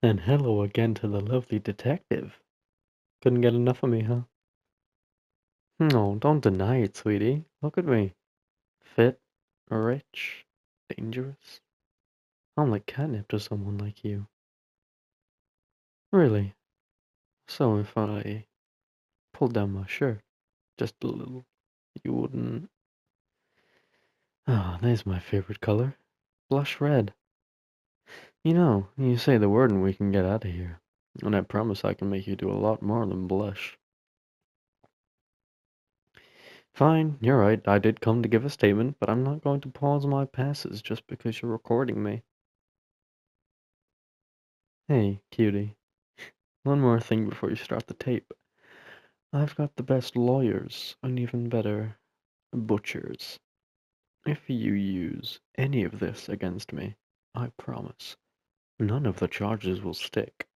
And hello again to the lovely detective. Couldn't get enough of me, huh? No, don't deny it, sweetie. Look at me. Fit, rich, dangerous. I'm like catnip to someone like you. Really. So if I pulled down my shirt just a little, you wouldn't... Ah, there's my favorite color. Blush red. You say the word and we can get out of here. And I promise I can make you do a lot more than blush. Fine, you're right, I did come to give a statement, but I'm not going to pause my passes just because you're recording me. Hey, cutie, one more thing before you start the tape. I've got the best lawyers and even better butchers. If you use any of this against me, I promise, none of the charges will stick,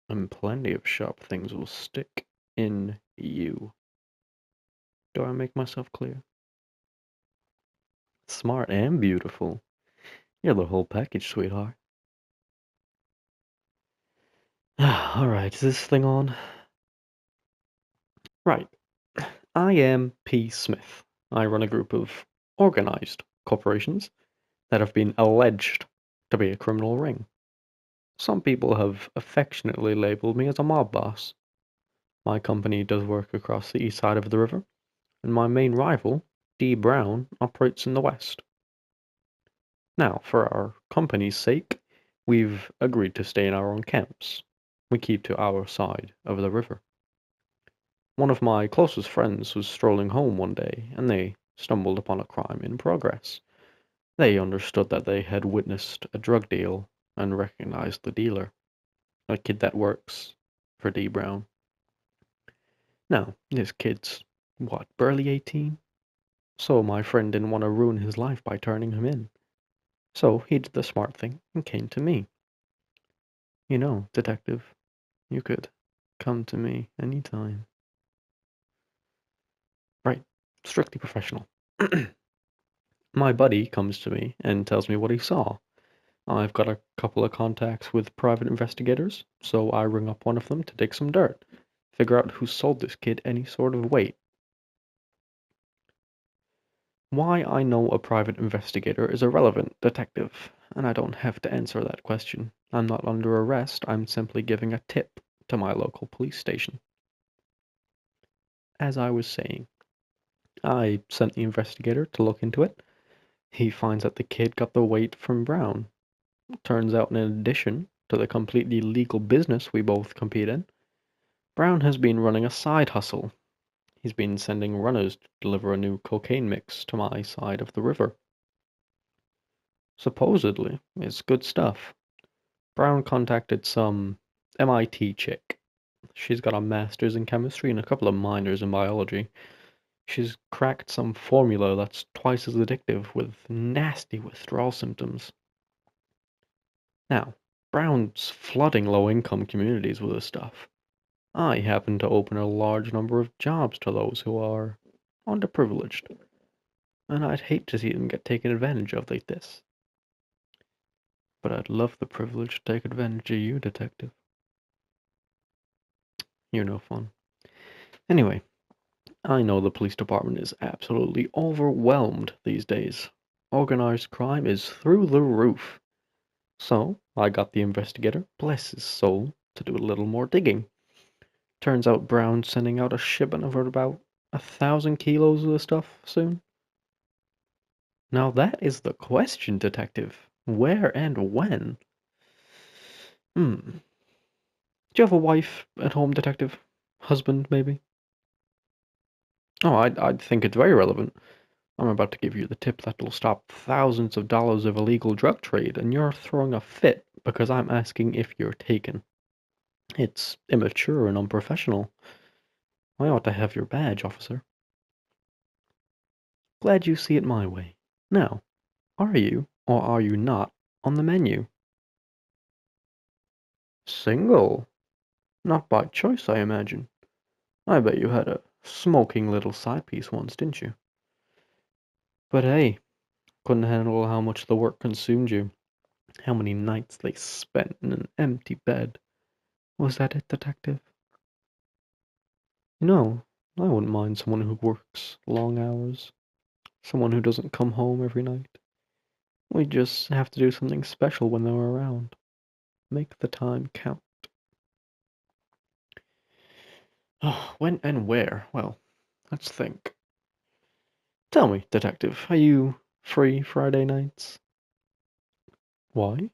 and plenty of sharp things will stick in you. Do I make myself clear? Smart and beautiful. You're the whole package, sweetheart. Alright, is this thing on? Right. I am P. Smith. I run a group of organized corporations that have been alleged to be a criminal ring. Some people have affectionately labeled me as a mob boss. My company does work across the east side of the river, and my main rival, D. Brown, operates in the west. Now, for our company's sake, we've agreed to stay in our own camps. We keep to our side of the river. One of my closest friends was strolling home one day, and they stumbled upon a crime in progress. They understood that they had witnessed a drug deal and recognized the dealer, a kid that works for D. Brown. Now, this kid's, what, barely 18? So my friend didn't want to ruin his life by turning him in. So he did the smart thing and came to me. Detective, you could come to me anytime. Right, strictly professional. My buddy comes to me and tells me what he saw. I've got a couple of contacts with private investigators, so I ring up one of them to dig some dirt, figure out who sold this kid any sort of weight. Why I know a private investigator is irrelevant, detective, and I don't have to answer that question. I'm not under arrest, I'm simply giving a tip to my local police station. As I was saying, I sent the investigator to look into it. He finds that the kid got the weight from Brown. Turns out, in addition to the completely legal business we both compete in, Brown has been running a side hustle. He's been sending runners to deliver a new cocaine mix to my side of the river. Supposedly, it's good stuff. Brown contacted some MIT chick. She's got a master's in chemistry and a couple of minors in biology. She's cracked some formula that's twice as addictive with nasty withdrawal symptoms. Now, Brown's flooding low-income communities with this stuff. I happen to open a large number of jobs to those who are underprivileged, and I'd hate to see them get taken advantage of like this. But I'd love the privilege to take advantage of you, detective. You're no fun. Anyway, I know the police department is absolutely overwhelmed these days. Organized crime is through the roof. So, I got the investigator, bless his soul, to do a little more digging. Turns out Brown's sending out a shipment of about 1,000 kilos of the stuff soon. Now that is the question, detective. Where and when? Do you have a wife at home, detective? Husband, maybe? Oh, I'd think it's very relevant. I'm about to give you the tip that'll stop thousands of dollars of illegal drug trade, and you're throwing a fit because I'm asking if you're taken. It's immature and unprofessional. I ought to have your badge, officer. Glad you see it my way. Now, are you, or are you not, on the menu? Single? Not by choice, I imagine. I bet you had a smoking little side piece once, didn't you? But hey, couldn't handle how much the work consumed you. how many nights they spent in an empty bed. Was that it, detective? No, I wouldn't mind someone who works long hours. Someone who doesn't come home every night. We just have to do something special when they're around. Make the time count. Oh, when and where? Well, let's think. Tell me, detective, are you free Friday nights? Why?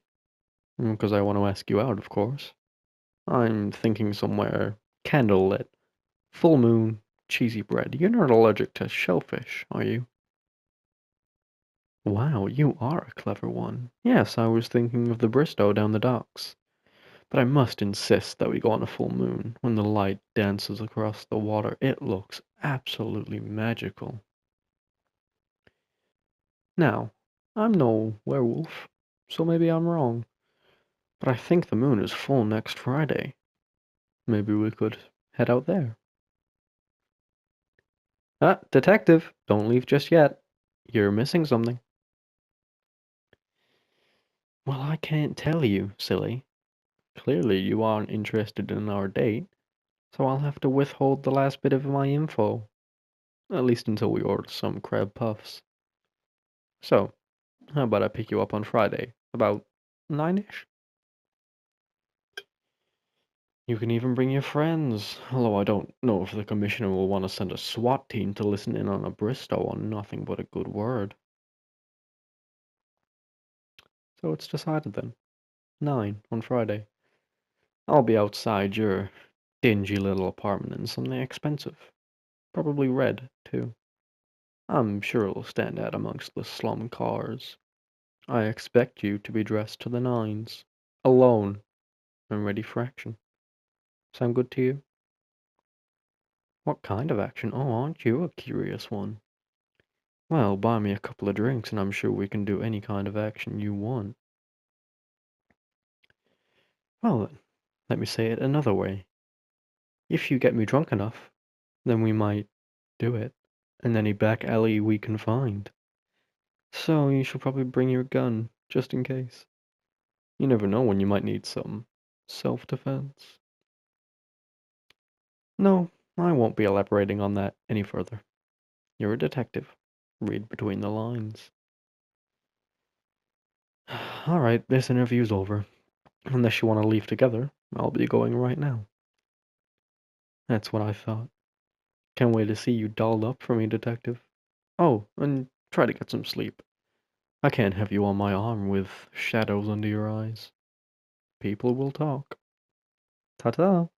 Because I want to ask you out, of course. I'm thinking somewhere candlelit, full moon, cheesy bread. You're not allergic to shellfish, are you? Wow, you are a clever one. Yes, I was thinking of the Bristow down the docks. But I must insist that we go on a full moon. When the light dances across the water, it looks absolutely magical. Now, I'm no werewolf, so maybe I'm wrong. But I think the moon is full next Friday. Maybe we could head out there. Ah, detective, don't leave just yet. You're missing something. Well, I can't tell you, silly. Clearly you aren't interested in our date, so I'll have to withhold the last bit of my info. At least until we order some crab puffs. So, how about I pick you up on Friday? About 9ish? You can even bring your friends. Although I don't know if the commissioner will want to send a SWAT team to listen in on a Bristow on nothing but a good word. So it's decided then. 9 on Friday. I'll be outside your dingy little apartment in something expensive. Probably red, too. I'm sure it'll stand out amongst the slum cars. I expect you to be dressed to the nines. Alone and ready for action. Sound good to you? What kind of action? Oh, aren't you a curious one? Well, buy me a couple of drinks and I'm sure we can do any kind of action you want. Well, let me say it another way. If you get me drunk enough, then we might do it in any back alley we can find. So you should probably bring your gun, just in case. You never know when you might need some self-defense. No, I won't be elaborating on that any further. You're a detective. Read between the lines. Alright, this interview's over. Unless you want to leave together, I'll be going right now. That's what I thought. Can't wait to see you dolled up for me, detective. Oh, and try to get some sleep. I can't have you on my arm with shadows under your eyes. People will talk. Ta-ta.